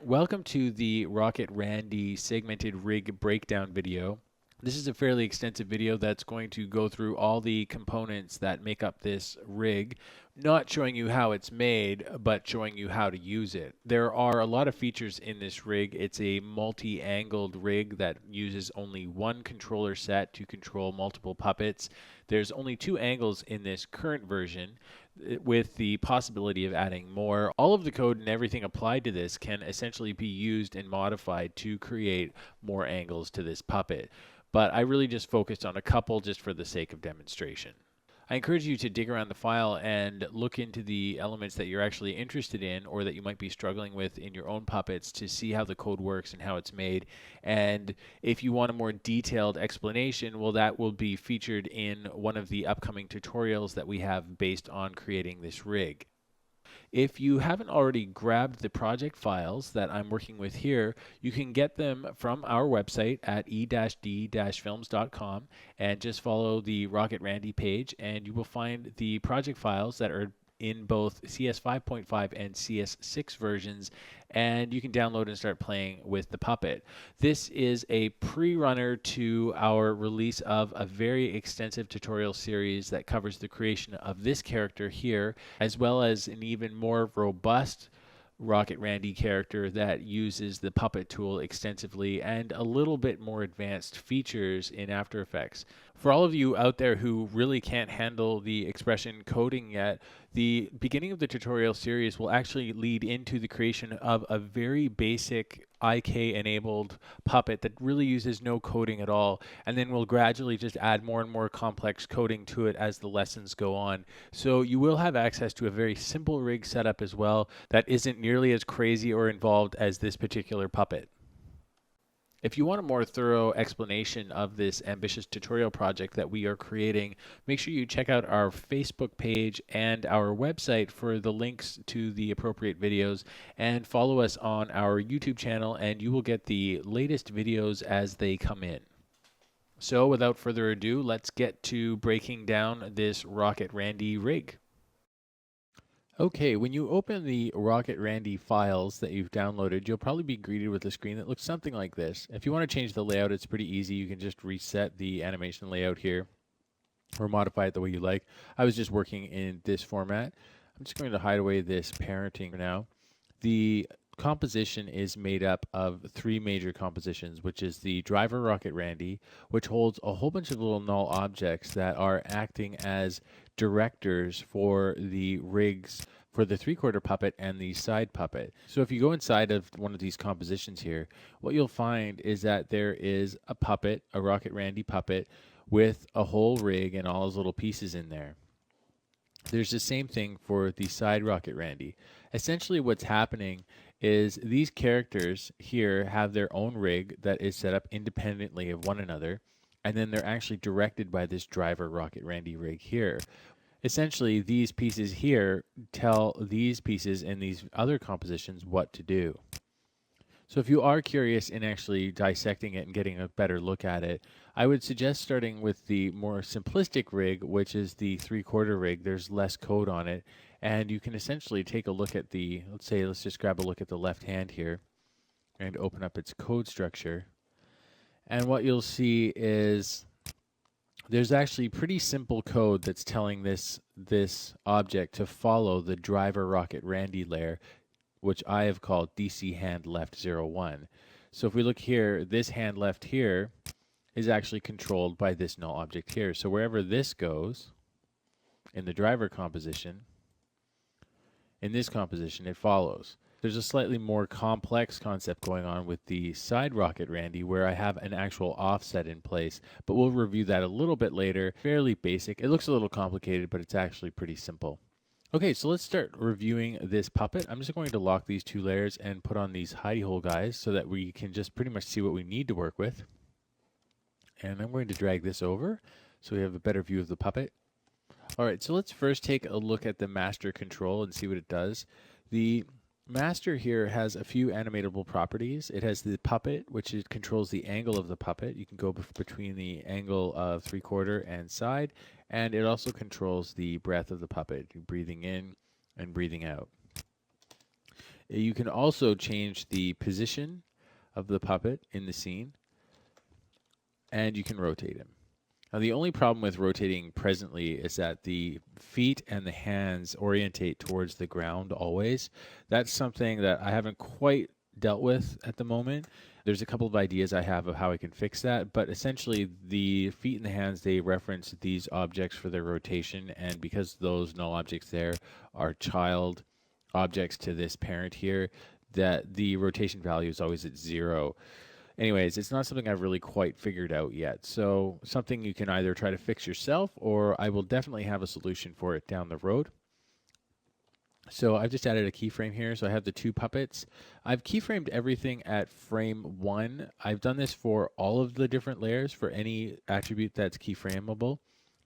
Welcome to the Rocket Randee segmented rig breakdown video. This is a fairly extensive video that's going to go through all the components that make up this rig, not showing you how it's made, but showing you how to use it. There are a lot of features in this rig. It's a multi-angled rig that uses only one controller set to control multiple puppets. There's only two angles in this current version, with the possibility of adding more. All of the code and everything applied to this can essentially be used and modified to create more angles to this puppet. But I really just focused on a couple just for the sake of demonstration. I encourage you to dig around the file and look into the elements that you're actually interested in or that you might be struggling with in your own puppets to see how the code works and how it's made. And if you want a more detailed explanation, well, that will be featured in one of the upcoming tutorials that we have based on creating this rig. If you haven't already grabbed the project files that I'm working with here, you can get them from our website at e-d-films.com and just follow the Rocket Randee page and you will find the project files that are in both CS 5.5 and CS 6 versions, and you can download and start playing with the puppet. This is a pre-runner to our release of a very extensive tutorial series that covers the creation of this character here, as well as an even more robust Rocket Randee character that uses the puppet tool extensively and a little bit more advanced features in After Effects. For all of you out there who really can't handle the expression coding yet, the beginning of the tutorial series will actually lead into the creation of a very basic IK-enabled puppet that really uses no coding at all, and then we'll gradually just add more and more complex coding to it as the lessons go on. So you will have access to a very simple rig setup as well that isn't nearly as crazy or involved as this particular puppet. If you want a more thorough explanation of this ambitious tutorial project that we are creating, make sure you check out our Facebook page and our website for the links to the appropriate videos, and follow us on our YouTube channel and you will get the latest videos as they come in. So without further ado, let's get to breaking down this Rocket Randee rig. Okay, when you open the Rocket Randee files that you've downloaded, you'll probably be greeted with a screen that looks something like this. If you want to change the layout, it's pretty easy. You can just reset the animation layout here or modify it the way you like. I was just working in this format. I'm just going to hide away this parenting for now. The composition is made up of three major compositions, which is the driver Rocket Randee, which holds a whole bunch of little null objects that are acting as directors for the rigs for the three-quarter puppet and the side puppet. So if you go inside of one of these compositions here, what you'll find is that there is a puppet, a Rocket Randee puppet, with a whole rig and all those little pieces in there. There's the same thing for the side Rocket Randee. Essentially what's happening is these characters here have their own rig that is set up independently of one another, and then they're actually directed by this driver Rocket Randee rig here. Essentially, these pieces here tell these pieces in these other compositions what to do. So if you are curious in actually dissecting it and getting a better look at it, I would suggest starting with the more simplistic rig, which is the three-quarter rig. There's less code on it, and you can essentially take a look at the, let's just grab a look at the left hand here and open up its code structure. And what you'll see is there's actually pretty simple code that's telling this object to follow the driver Rocket Randee layer, which I have called DC hand left 01. So if we look here, this hand left here is actually controlled by this null object here. So wherever this goes in the driver composition, in this composition, it follows. There's a slightly more complex concept going on with the side Rocket Randee where I have an actual offset in place, but we'll review that a little bit later. Fairly basic. It looks a little complicated, but it's actually pretty simple. Okay, so let's start reviewing this puppet. I'm just going to lock these two layers and put on these hidey hole guys so that we can just pretty much see what we need to work with. And I'm going to drag this over so we have a better view of the puppet. Alright, so let's first take a look at the master control and see what it does. The master here has a few animatable properties. It has the puppet, which controls the angle of the puppet. You can go between the angle of three-quarter and side, and it also controls the breath of the puppet, breathing in and breathing out. You can also change the position of the puppet in the scene, and you can rotate him. Now, the only problem with rotating presently is that the feet and the hands orientate towards the ground always. That's something that I haven't quite dealt with at the moment. There's a couple of ideas I have of how I can fix that, but essentially the feet and the hands, they reference these objects for their rotation, and because those null objects there are child objects to this parent here, that the rotation value is always at 0. Anyways, it's not something I've really quite figured out yet. So something you can either try to fix yourself, or I will definitely have a solution for it down the road. So I've just added a keyframe here. So I have the 2 puppets. I've keyframed everything at frame 1. I've done this for all of the different layers for any attribute that's keyframeable.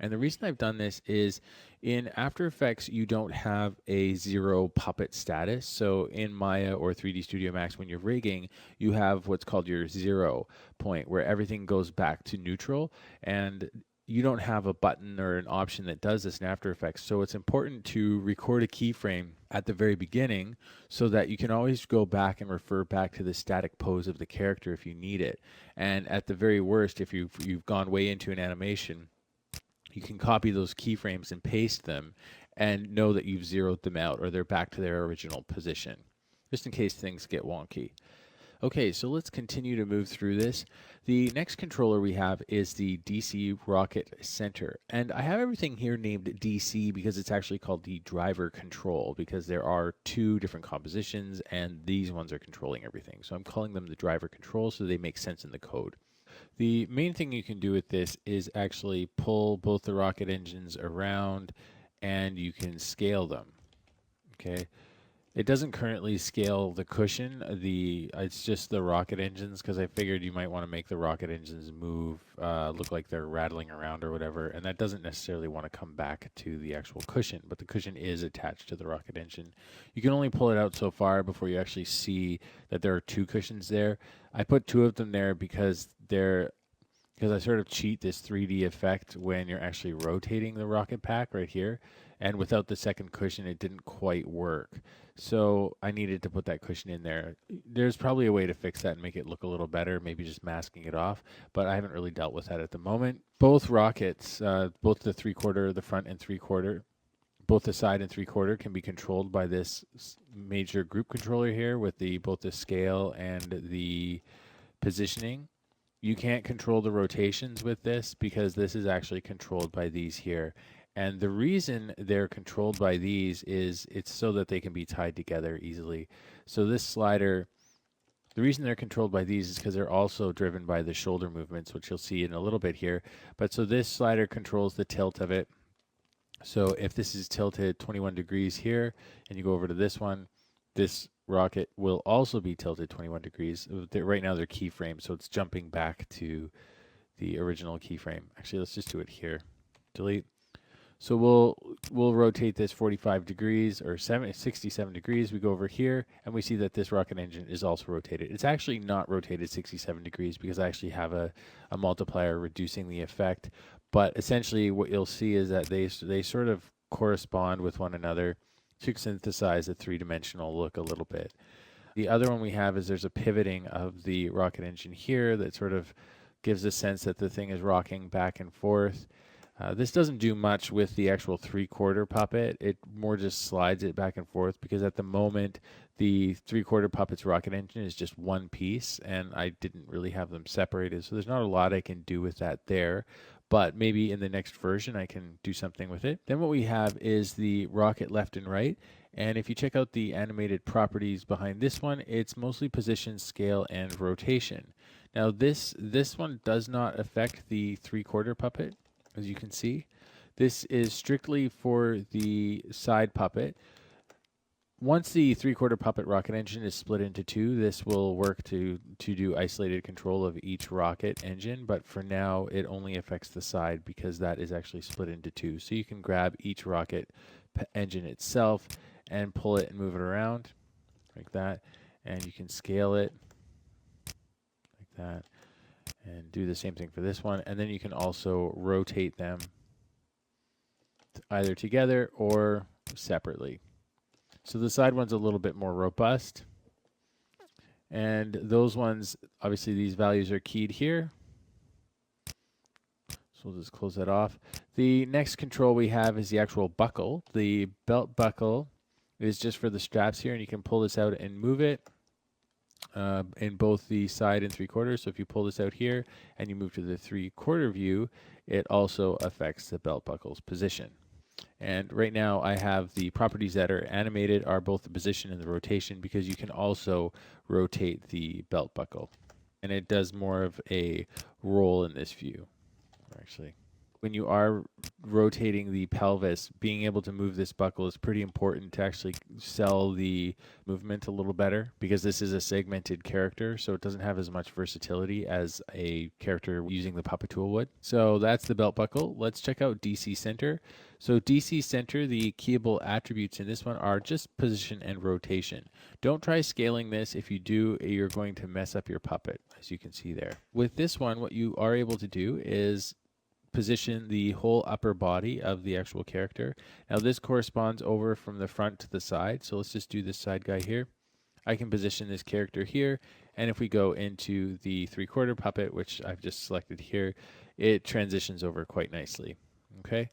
And the reason I've done this is in After Effects, you don't have a 0 puppet status. So in Maya or 3D Studio Max, when you're rigging, you have what's called your 0 point, where everything goes back to neutral. And you don't have a button or an option that does this in After Effects. So it's important to record a keyframe at the very beginning so that you can always go back and refer back to the static pose of the character if you need it. And at the very worst, if you've gone way into an animation, you can copy those keyframes and paste them and know that you've zeroed them out or they're back to their original position, just in case things get wonky. Okay, so let's continue to move through this. The next controller we have is the DC Rocket Center. And I have everything here named DC because it's actually called the driver control, because there are 2 different compositions and these ones are controlling everything. So I'm calling them the driver control so they make sense in the code. The main thing you can do with this is actually pull both the rocket engines around and you can scale them. Okay. It doesn't currently scale the cushion. It's just the rocket engines, because I figured you might want to make the rocket engines move, look like they're rattling around or whatever, and that doesn't necessarily want to come back to the actual cushion, but the cushion is attached to the rocket engine. You can only pull it out so far before you actually see that there are 2 cushions there. I put 2 of them there because I sort of cheat this 3D effect when you're actually rotating the rocket pack right here. And without the second cushion, it didn't quite work. So I needed to put that cushion in there. There's probably a way to fix that and make it look a little better, maybe just masking it off, but I haven't really dealt with that at the moment. Both rockets, both the 3/4, the front and 3/4, both the side and 3/4 can be controlled by this major group controller here with both the scale and the positioning. You can't control the rotations with this because this is actually controlled by these here. And the reason they're controlled by these is it's so that they can be tied together easily. So this slider, the reason they're controlled by these is because they're also driven by the shoulder movements, which you'll see in a little bit here. But so this slider controls the tilt of it. So if this is tilted 21 degrees here, and you go over to this one, this rocket will also be tilted 21 degrees. Right now they're keyframed, so it's jumping back to the original keyframe. Actually, let's just do it here. Delete. So we'll rotate this 45 degrees or 67 degrees. We go over here and we see that this rocket engine is also rotated. It's actually not rotated 67 degrees because I actually have a multiplier reducing the effect. But essentially what you'll see is that they sort of correspond with one another to synthesize a 3-dimensional look a little bit. The other one we have is there's a pivoting of the rocket engine here that sort of gives a sense that the thing is rocking back and forth. This doesn't do much with the actual 3/4 puppet. It more just slides it back and forth because at the moment the 3/4 puppet's rocket engine is just one piece and I didn't really have them separated. So there's not a lot I can do with that there. But maybe in the next version I can do something with it. Then what we have is the rocket left and right. And if you check out the animated properties behind this one, it's mostly position, scale, and rotation. Now this one does not affect the 3/4 puppet. As you can see, this is strictly for the side puppet. Once the 3/4 puppet rocket engine is split into 2, this will work to do isolated control of each rocket engine, but for now it only affects the side because that is actually split into 2. So you can grab each rocket engine itself and pull it and move it around like that, and you can scale it like that. And do the same thing for this one. And then you can also rotate them either together or separately. So the side one's a little bit more robust. And those ones, obviously these values are keyed here. So we'll just close that off. The next control we have is the actual buckle. The belt buckle is just for the straps here, and you can pull this out and move it in both the side and 3/4. So if you pull this out here and you move to the 3/4 view, it also affects the belt buckle's position. And right now I have the properties that are animated are both the position and the rotation, because you can also rotate the belt buckle. And it does more of a roll in this view, actually. When you are rotating the pelvis, being able to move this buckle is pretty important to actually sell the movement a little better, because this is a segmented character, so it doesn't have as much versatility as a character using the puppet tool would. So that's the belt buckle. Let's check out DC center. So DC center, the keyable attributes in this one are just position and rotation. Don't try scaling this. If you do, you're going to mess up your puppet, as you can see there. With this one, what you are able to do is position the whole upper body of the actual character. Now this corresponds over from the front to the side, so let's just do this side guy here. I can position this character here, and if we go into the 3/4 puppet, which I've just selected here, it transitions over quite nicely. Okay.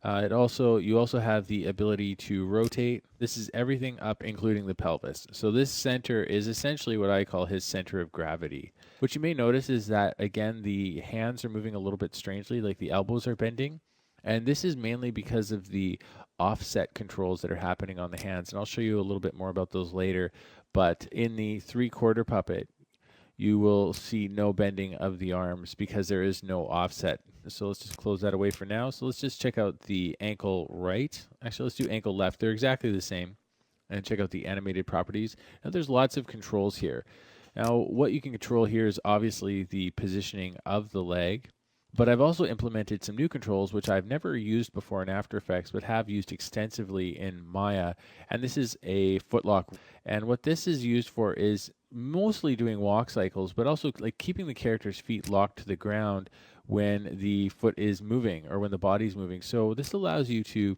You also have the ability to rotate. This is everything up, including the pelvis. So this center is essentially what I call his center of gravity. What you may notice is that, again, the hands are moving a little bit strangely, like the elbows are bending. And this is mainly because of the offset controls that are happening on the hands. And I'll show you a little bit more about those later. But in the 3/4 puppet, you will see no bending of the arms because there is no offset. So let's just close that away for now. So let's just check out the ankle right. Actually, let's do ankle left. They're exactly the same. And check out the animated properties. Now there's lots of controls here. Now what you can control here is obviously the positioning of the leg. But I've also implemented some new controls which I've never used before in After Effects, but have used extensively in Maya. And this is a footlock. And what this is used for is mostly doing walk cycles, but also like keeping the character's feet locked to the ground when the foot is moving or when the body's moving. So this allows you to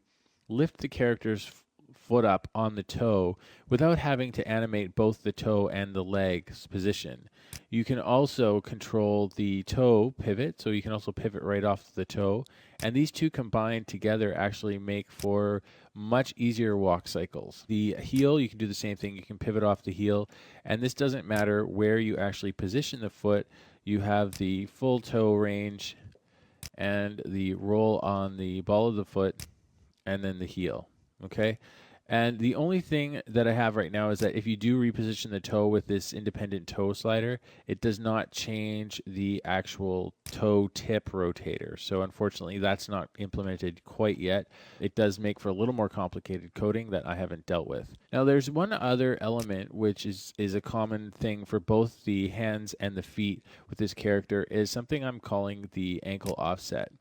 lift the character's foot up on the toe without having to animate both the toe and the leg's position. You can also control the toe pivot, so you can also pivot right off the toe. And these two combined together actually make for much easier walk cycles. The heel, you can do the same thing. You can pivot off the heel. And this doesn't matter where you actually position the foot. You have the full toe range and the roll on the ball of the foot and then the heel. Okay? And the only thing that I have right now is that if you do reposition the toe with this independent toe slider, it does not change the actual toe tip rotator. So unfortunately, that's not implemented quite yet. It does make for a little more complicated coding that I haven't dealt with. Now, there's one other element which is a common thing for both the hands and the feet with this character, is something I'm calling the ankle offset.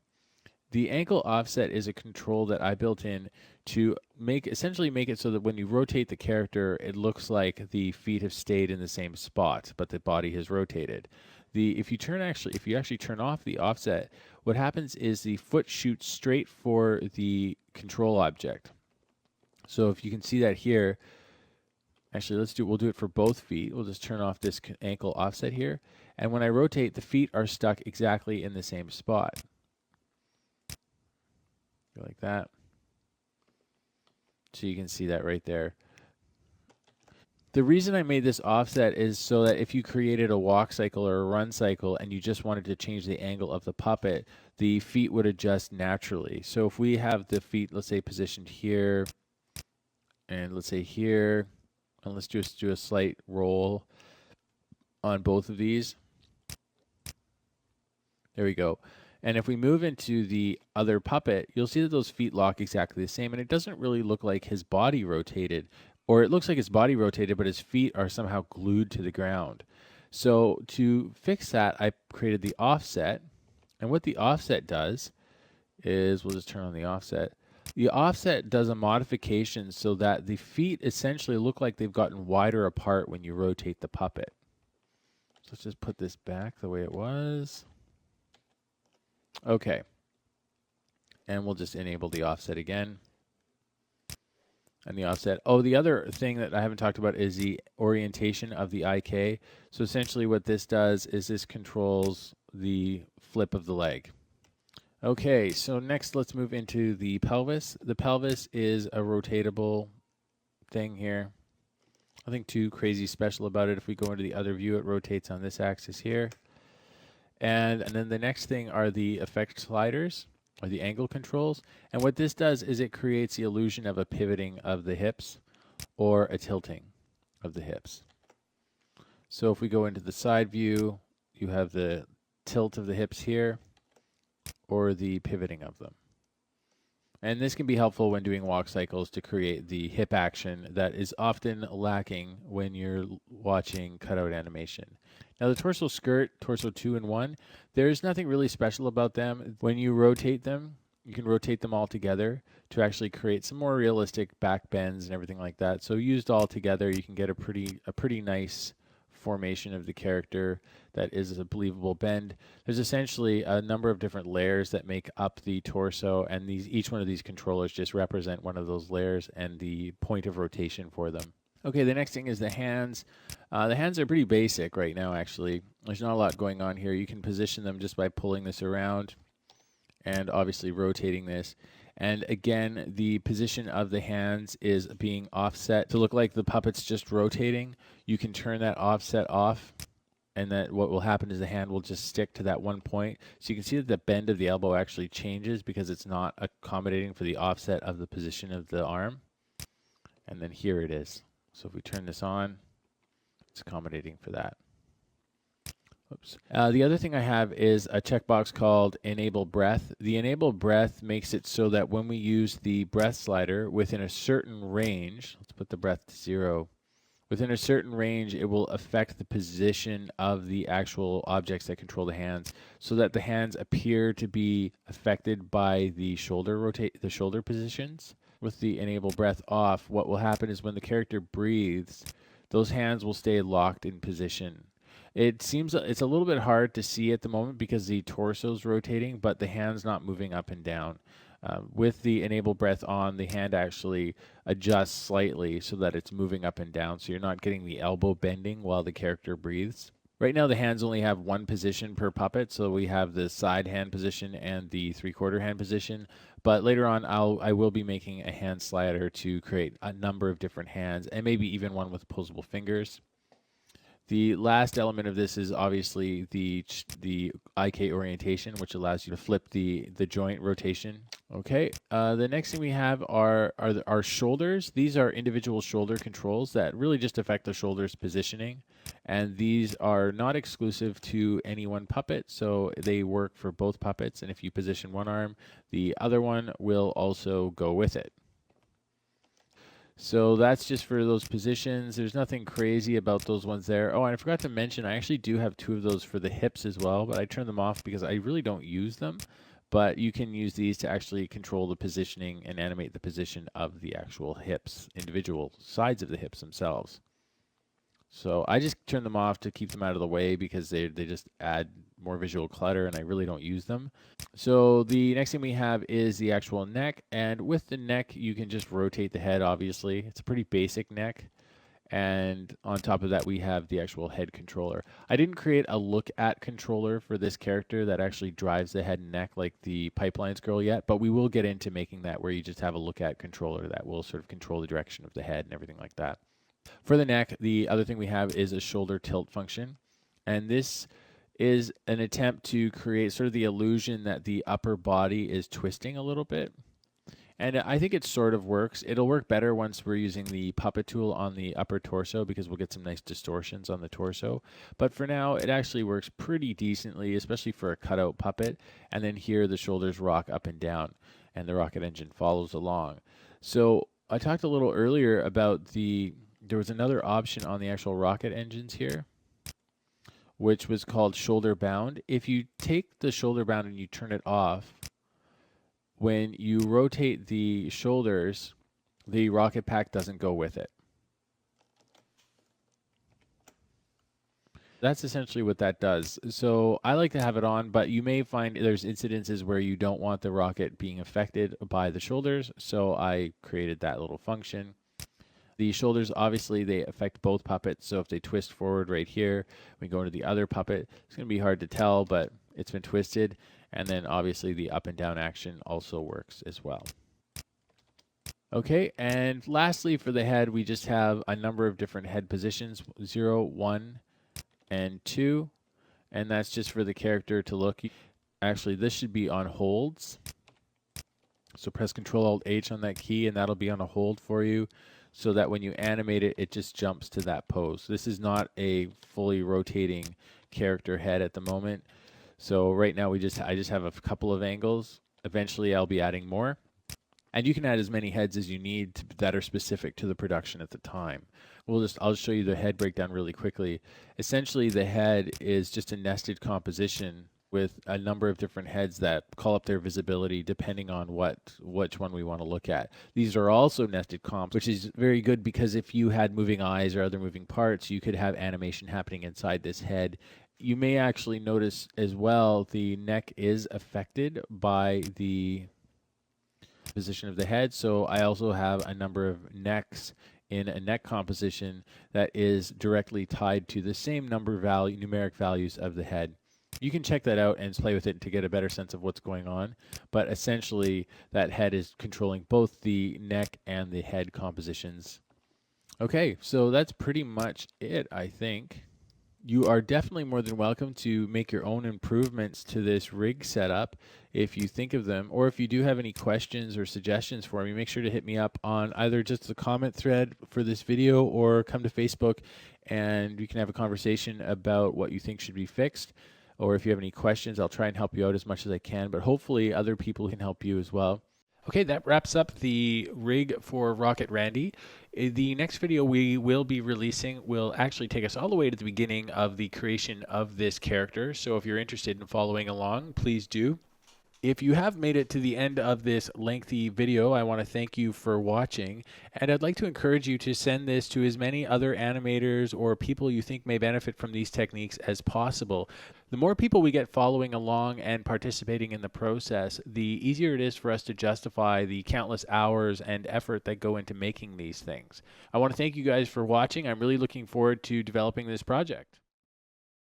The ankle offset is a control that I built in to essentially make it so that when you rotate the character, it looks like the feet have stayed in the same spot, but the body has rotated. If you actually turn off the offset, what happens is the foot shoots straight for the control object. So if you can see that here, actually we'll do it for both feet. We'll just turn off this ankle offset here. And when I rotate, the feet are stuck exactly in the same spot. Go like that. So you can see that right there. The reason I made this offset is so that if you created a walk cycle or a run cycle and you just wanted to change the angle of the puppet, the feet would adjust naturally. So if we have the feet, let's say, positioned here, and let's say here, and let's just do a slight roll on both of these. There we go. And if we move into the other puppet, you'll see that those feet lock exactly the same, and it doesn't really look like his body rotated, or it looks like his body rotated, but his feet are somehow glued to the ground. So to fix that, I created the offset, and what the offset does is, we'll just turn on the offset. The offset does a modification so that the feet essentially look like they've gotten wider apart when you rotate the puppet. So let's just put this back the way it was. Okay, and we'll just enable the offset again. and the offset. Oh, the other thing that I haven't talked about is the orientation of the IK. So essentially what this does is this controls the flip of the leg. Okay, so next let's move into the pelvis. The pelvis is a rotatable thing here. Nothing too crazy special about it. If we go into the other view, it rotates on this axis here. And then the next thing are the effect sliders, or the angle controls. And what this does is it creates the illusion of a pivoting of the hips or a tilting of the hips. So if we go into the side view, you have the tilt of the hips here or the pivoting of them. And this can be helpful when doing walk cycles to create the hip action that is often lacking when you're watching cutout animation. Now the torso skirt, torso 2 and 1, there's nothing really special about them. When you rotate them, you can rotate them all together to actually create some more realistic back bends and everything like that. So used all together, you can get a pretty nice formation of the character that is a believable bend. There's essentially a number of different layers that make up the torso, and each one of these controllers just represent one of those layers and the point of rotation for them. Okay, the next thing is the hands. The hands are pretty basic right now, actually. There's not a lot going on here. You can position them just by pulling this around and obviously rotating this. And again, the position of the hands is being offset to look like the puppet's just rotating. You can turn that offset off, and that what will happen is the hand will just stick to that one point. So you can see that the bend of the elbow actually changes because it's not accommodating for the offset of the position of the arm. And then here it is. So if we turn this on, it's accommodating for that. Oops. The other thing I have is a checkbox called Enable Breath. The Enable Breath makes it so that when we use the breath slider within a certain range, let's put the breath to 0, within a certain range it will affect the position of the actual objects that control the hands so that the hands appear to be affected by the shoulder positions. With the Enable Breath off, what will happen is when the character breathes, those hands will stay locked in position. It seems it's a little bit hard to see at the moment because the torso's rotating, but the hand's not moving up and down. With the Enable Breath on, the hand actually adjusts slightly so that it's moving up and down, so you're not getting the elbow bending while the character breathes. Right now, the hands only have one position per puppet, so we have the side hand position and the 3/4 hand position. But later on, I will be making a hand slider to create a number of different hands, and maybe even one with opposable fingers. The last element of this is obviously the IK orientation, which allows you to flip the joint rotation. Okay, the next thing we have are our shoulders. These are individual shoulder controls that really just affect the shoulder's positioning. And these are not exclusive to any one puppet, so they work for both puppets. And if you position one arm, the other one will also go with it. So that's just for those positions. There's nothing crazy about those ones there. Oh, and I forgot to mention, I actually do have 2 of those for the hips as well, but I turn them off because I really don't use them. But you can use these to actually control the positioning and animate the position of the actual hips, individual sides of the hips themselves. So I just turn them off to keep them out of the way because they just add more visual clutter and I really don't use them. So the next thing we have is the actual neck, and with the neck you can just rotate the head. Obviously it's a pretty basic neck, and on top of that we have the actual head controller. I didn't create a look at controller for this character that actually drives the head and neck like the Pipelines girl yet, but we will get into making that where you just have a look at controller that will sort of control the direction of the head and everything like that. For the neck, the other thing we have is a shoulder tilt function, and this is an attempt to create sort of the illusion that the upper body is twisting a little bit. And I think it sort of works. It'll work better once we're using the puppet tool on the upper torso because we'll get some nice distortions on the torso. But for now, it actually works pretty decently, especially for a cutout puppet. And then here the shoulders rock up and down and the rocket engine follows along. So I talked a little earlier about there was another option on the actual rocket engines here, which was called shoulder bound. If you take the shoulder bound and you turn it off, when you rotate the shoulders, the rocket pack doesn't go with it. That's essentially what that does. So I like to have it on, but you may find there's incidences where you don't want the rocket being affected by the shoulders. So I created that little function. The shoulders, obviously, they affect both puppets. So if they twist forward right here, we go into the other puppet. It's going to be hard to tell, but it's been twisted. And then obviously the up and down action also works as well. Okay, and lastly for the head, we just have a number of different head positions, 0, 1, and 2. And that's just for the character to look. Actually, this should be on holds. So press Control-Alt-H on that key, and that'll be on a hold for you, so that when you animate it, it just jumps to that pose. This is not a fully rotating character head at the moment. So right now I just have a couple of angles. Eventually I'll be adding more. And you can add as many heads as you need that are specific to the production at the time. I'll just show you the head breakdown really quickly. Essentially, the head is just a nested composition with a number of different heads that call up their visibility depending on which one we want to look at. These are also nested comps, which is very good because if you had moving eyes or other moving parts, you could have animation happening inside this head. You may actually notice as well the neck is affected by the position of the head. So I also have a number of necks in a neck composition that is directly tied to the same numeric values of the head. You can check that out and play with it to get a better sense of what's going on. But essentially, that head is controlling both the neck and the head compositions. Okay, so that's pretty much it, I think. You are definitely more than welcome to make your own improvements to this rig setup if you think of them, or if you do have any questions or suggestions for me, make sure to hit me up on either just the comment thread for this video or come to Facebook and we can have a conversation about what you think should be fixed. Or if you have any questions, I'll try and help you out as much as I can, but hopefully other people can help you as well. Okay, that wraps up the rig for Rocket Randee. The next video we will be releasing will actually take us all the way to the beginning of the creation of this character. So if you're interested in following along, please do. If you have made it to the end of this lengthy video, I want to thank you for watching, and I'd like to encourage you to send this to as many other animators or people you think may benefit from these techniques as possible. The more people we get following along and participating in the process, the easier it is for us to justify the countless hours and effort that go into making these things. I want to thank you guys for watching. I'm really looking forward to developing this project.